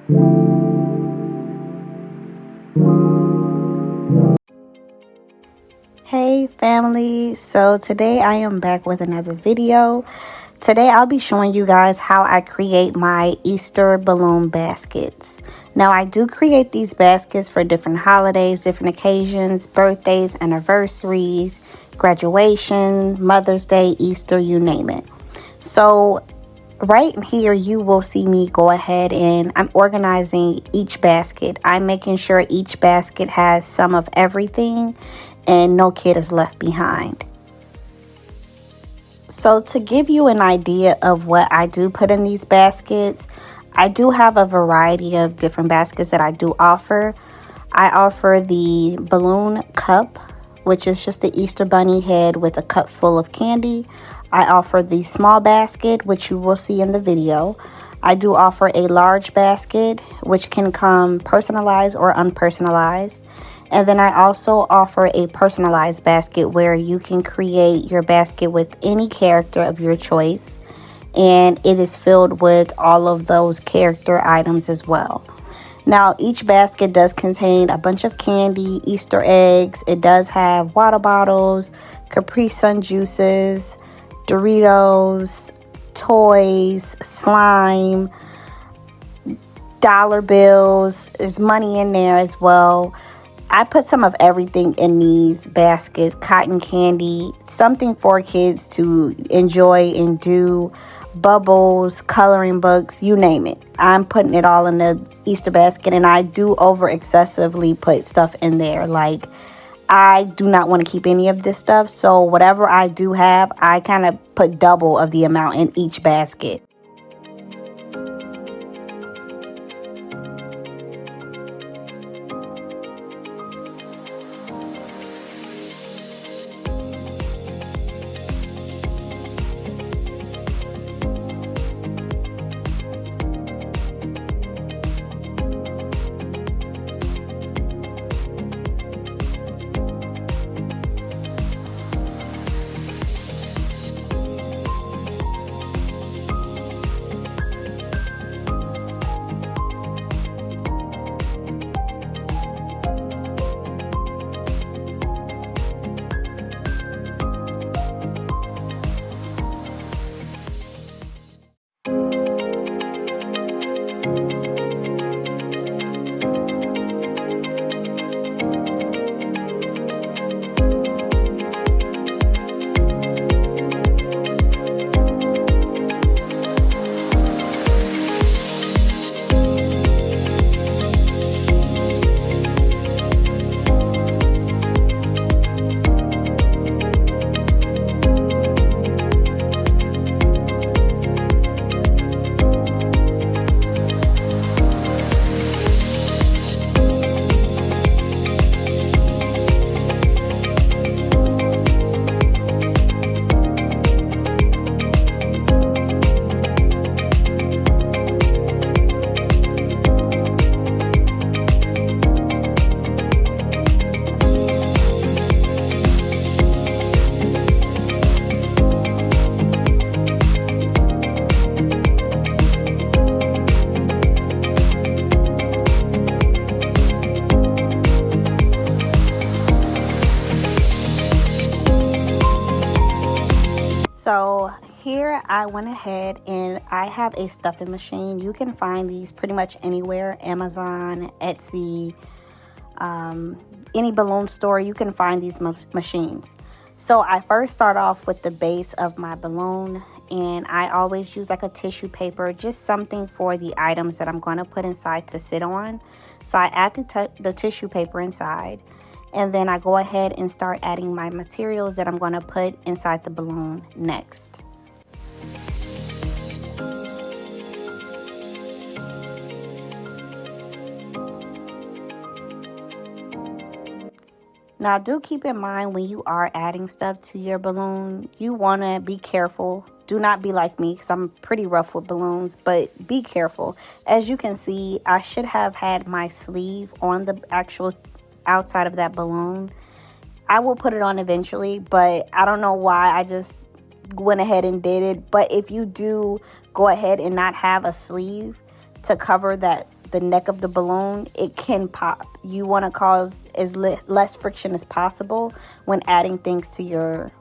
Hey family, so today I am back with another video. Today I'll be showing you guys how I create my Easter balloon baskets. Now I do create these baskets for different holidays, different occasions, birthdays, anniversaries, graduation, Mother's Day, Easter, you name it. So right here you will see me go ahead and I'm organizing each basket. I'm making sure each basket has some of everything and no kid is left behind. So to give you an idea of what I do put in these baskets, I do have a variety of different baskets that I do offer. I offer the balloon cup, which is just the Easter bunny head with a cup full of candy. I offer the small basket, which you will see in the video. I do offer a large basket, which can come personalized or unpersonalized. And then I also offer a personalized basket where you can create your basket with any character of your choice. And it is filled with all of those character items as well. Now, each basket does contain a bunch of candy, Easter eggs. It does have water bottles, Capri Sun juices, Doritos, toys, slime, dollar bills. There's money in there as well. I put some of everything in these baskets, cotton candy, something for kids to enjoy and do, bubbles, coloring books, you name it. I'm putting it all in the Easter basket, and I do over excessively put stuff in there. Like, I do not want to keep any of this stuff, so whatever I do have, I kind of put double of the amount in each basket. So here I went ahead and I have a stuffing machine. You can find these pretty much anywhere, Amazon, Etsy, any balloon store, you can find these machines. So I first start off with the base of my balloon, and I always use like a tissue paper, just something for the items that I'm going to put inside to sit on. So I add the tissue paper inside. And then I go ahead and start adding my materials that I'm going to put inside the balloon next. Now, do keep in mind when you are adding stuff to your balloon, you want to be careful. Do not be like me because I'm pretty rough with balloons, but be careful. As you can see, I should have had my sleeve on the actual outside of that balloon. I will put it on eventually, but I don't know why I just went ahead and did it. But if you do go ahead and not have a sleeve to cover that the neck of the balloon, it can pop. You want to cause as less friction as possible when adding things to your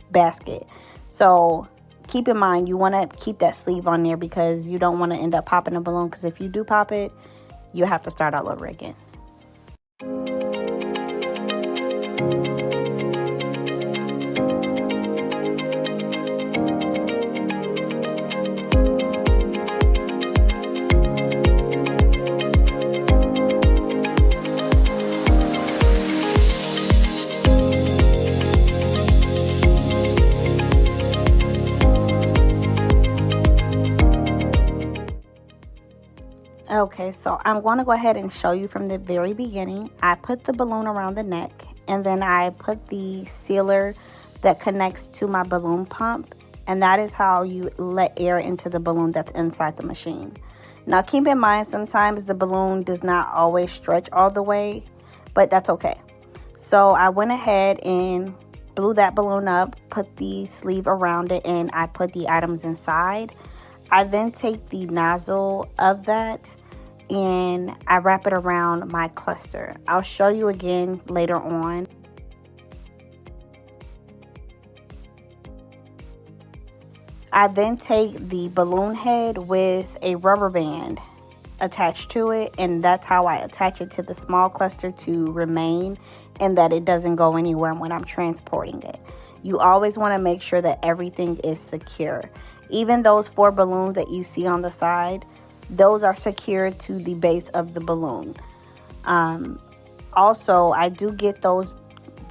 basket. So keep in mind, you want to keep that sleeve on there because you don't want to end up popping a balloon, because if you do pop it, you have to start all over again. Okay, so I'm going to go ahead and show you from the very beginning. I put the balloon around the neck, and then I put the sealer that connects to my balloon pump, and that is how you let air into the balloon that's inside the machine. Now keep in mind, sometimes the balloon does not always stretch all the way, but that's okay. So I went ahead and blew that balloon up, put the sleeve around it, and I put the items inside. I then take the nozzle of that and I wrap it around my cluster. I'll show you again later on. I then take the balloon head with a rubber band attached to it, and that's how I attach it to the small cluster to remain and that it doesn't go anywhere when I'm transporting it. You always want to make sure that everything is secure. Even those 4 balloons that you see on the side, those are secured to the base of the balloon. Also, I do get those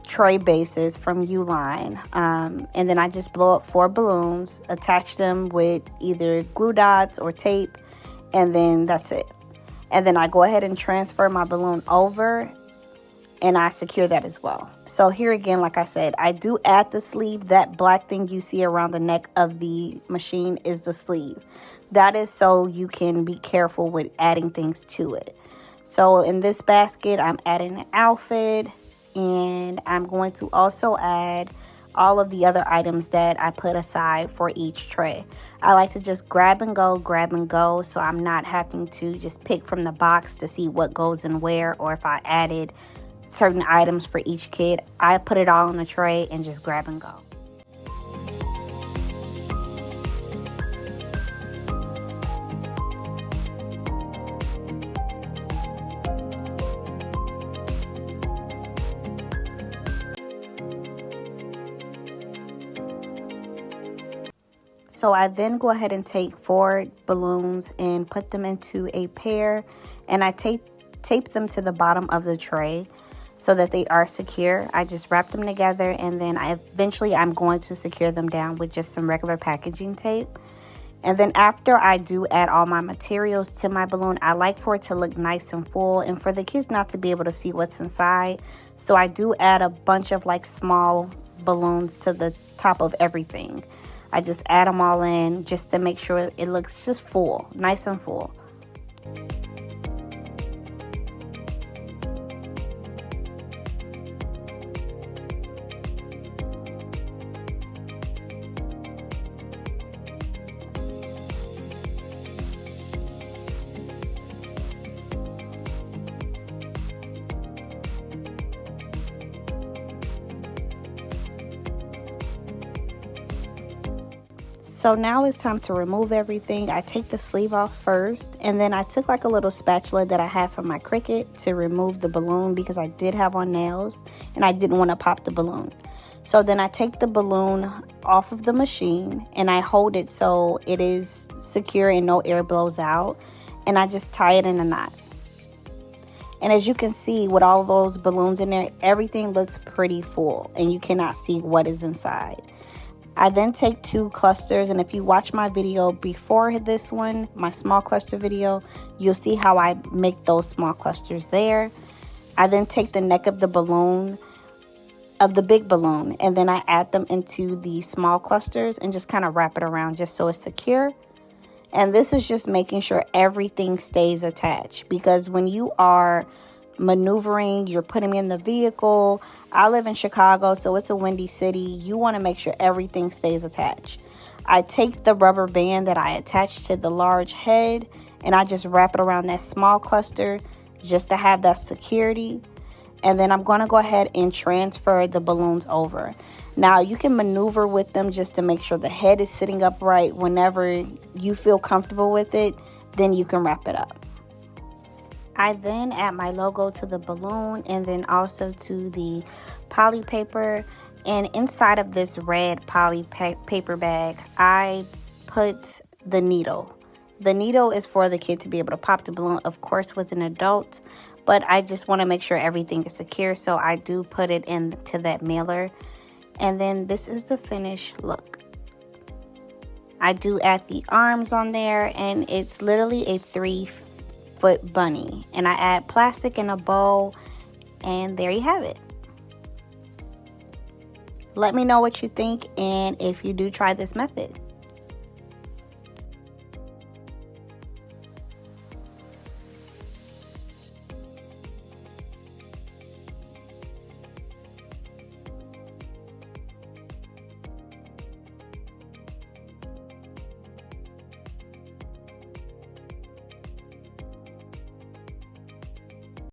tray bases from Uline, and then I just blow up 4 balloons, attach them with either glue dots or tape, and then that's it. And then I go ahead and transfer my balloon over, and I secure that as well. So here again, like I said, I do add the sleeve. That black thing you see around the neck of the machine is the sleeve. That is so you can be careful with adding things to it. So in this basket, I'm adding an outfit, and I'm going to also add all of the other items that I put aside for each tray. I like to just grab and go, so I'm not having to just pick from the box to see what goes in where, or if I added certain items for each kid. I put it all on the tray and just grab and go. So I then go ahead and take 4 balloons and put them into a pair, and I tape them to the bottom of the tray so that they are secure. I just wrap them together, and then I'm going to secure them down with just some regular packaging tape. And then after I do add all my materials to my balloon, I like for it to look nice and full and for the kids not to be able to see what's inside. So I do add a bunch of like small balloons to the top of everything. I just add them all in just to make sure it looks just full, nice and full. So now it's time to remove everything. I take the sleeve off first, and then I took like a little spatula that I had from my Cricut to remove the balloon because I did have on nails and I didn't want to pop the balloon. So then I take the balloon off of the machine and I hold it so it is secure and no air blows out, and I just tie it in a knot. And as you can see, with all those balloons in there, everything looks pretty full and you cannot see what is inside. I then take 2 clusters, and if you watch my video before this one, my small cluster video, you'll see how I make those small clusters there. I then take the neck of the balloon, of the big balloon, and then I add them into the small clusters and just kind of wrap it around just so it's secure. And this is just making sure everything stays attached, because when you are maneuvering, you're putting me in the vehicle. I live in Chicago, so it's a windy city. You want to make sure everything stays attached. I take the rubber band that I attached to the large head and I just wrap it around that small cluster just to have that security. And then I'm going to go ahead and transfer the balloons over. Now you can maneuver with them just to make sure the head is sitting upright. Whenever you feel comfortable with it, then you can wrap it up. I then add my logo to the balloon and then also to the poly paper. And inside of this red poly paper bag, I put the needle. The needle is for the kid to be able to pop the balloon, of course, with an adult. But I just want to make sure everything is secure, so I do put it into that mailer. And then this is the finished look. I do add the arms on there, and it's literally a 3-foot bunny. And I add plastic in a bowl, and there you have it. Let me know what you think and if you do try this method.